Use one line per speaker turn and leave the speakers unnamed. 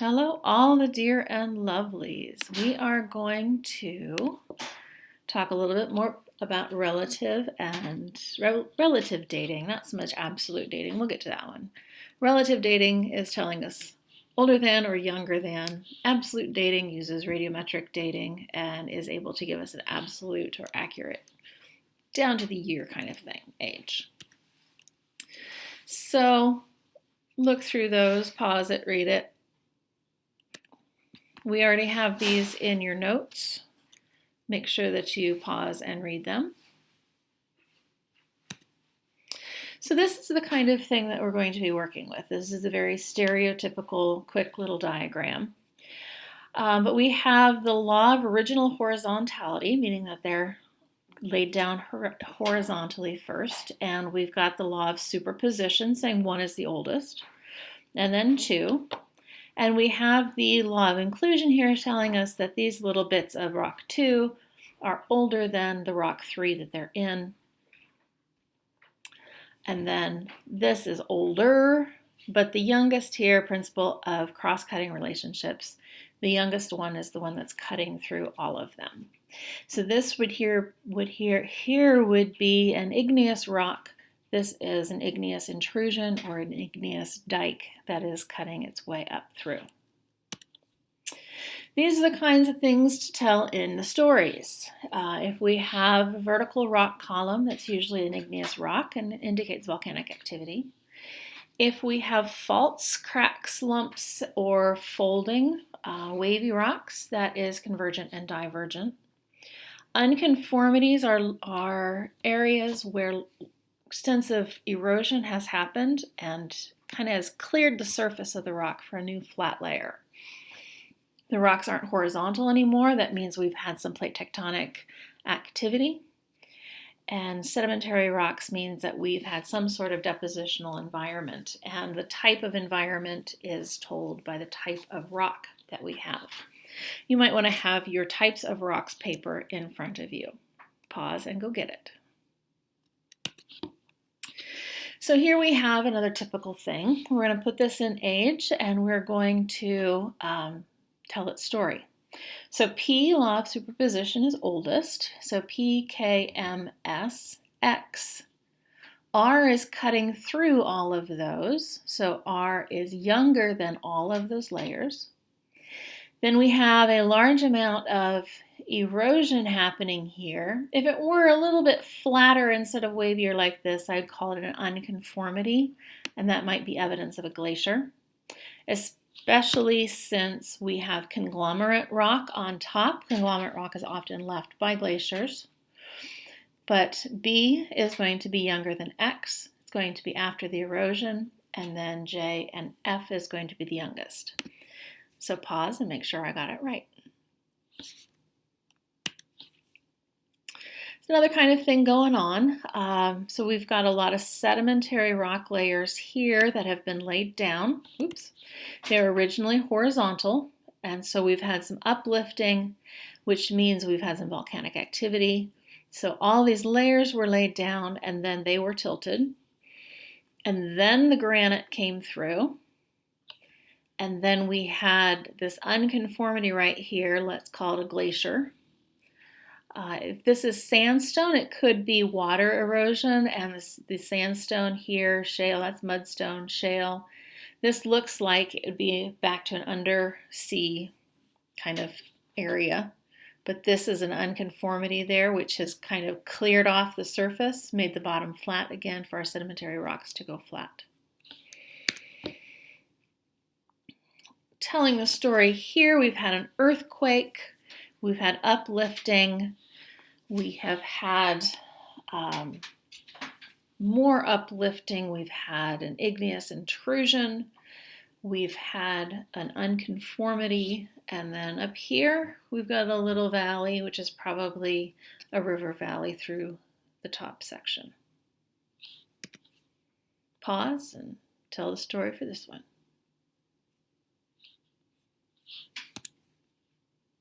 Hello, all the dear and lovelies. We are going to talk a little bit more about relative and relative dating, not so much absolute dating. We'll get to that one. Relative dating is telling us older than or younger than. Absolute dating uses radiometric dating and is able to give us an absolute or accurate, down to the year kind of thing, age. So look through those, pause it, read it. We already have these in your notes. Make sure that you pause and read them. So this is the kind of thing that we're going to be working with. This is a very stereotypical, quick little diagram. But we have the law of original horizontality, meaning that they're laid down horizontally first. And we've got the law of superposition, saying one is the oldest, and then two. And we have the law of inclusion here telling us that these little bits of rock 2 are older than the rock 3 that they're in. And then this is older, but the youngest here, principle of cross-cutting relationships, the youngest one is the one that's cutting through all of them. So this would be an igneous rock. This is an igneous intrusion or an igneous dike that is cutting its way up through. These are the kinds of things to tell in the stories. If we have a vertical rock column, that's usually an igneous rock and indicates volcanic activity. If we have faults, cracks, lumps, or folding, wavy rocks, that is convergent and divergent. Unconformities are areas where extensive erosion has happened and kind of has cleared the surface of the rock for a new flat layer. The rocks aren't horizontal anymore. That means we've had some plate tectonic activity. And sedimentary rocks means that we've had some sort of depositional environment. And the type of environment is told by the type of rock that we have. You might want to have your types of rocks paper in front of you. Pause and go get it. So here we have another typical thing. We're going to put this in age and we're going to tell its story. So P, law of superposition, is oldest. So P, K, M, S, X. R is cutting through all of those. So R is younger than all of those layers. Then we have a large amount of erosion happening here. If it were a little bit flatter instead of wavier like this, I'd call it an unconformity, and that might be evidence of a glacier, especially since we have conglomerate rock on top. Conglomerate rock is often left by glaciers. But B is going to be younger than X. It's going to be after the erosion, and then J and F is going to be the youngest. So pause and make sure I got it right. It's another kind of thing going on. So we've got a lot of sedimentary rock layers here that have been laid down. Oops. They're originally horizontal, and so we've had some uplifting, which means we've had some volcanic activity. So all these layers were laid down, and then they were tilted. And then the granite came through. And then we had this unconformity right here. Let's call it a glacier. If this is sandstone, it could be water erosion. And the sandstone here, shale, that's mudstone, shale. This looks like it would be back to an undersea kind of area. But this is an unconformity there, which has kind of cleared off the surface, made the bottom flat again for our sedimentary rocks to go flat. Telling the story here, we've had an earthquake, we've had uplifting, we have had more uplifting, we've had an igneous intrusion, we've had an unconformity, and then up here we've got a little valley, which is probably a river valley through the top section. Pause and tell the story for this one.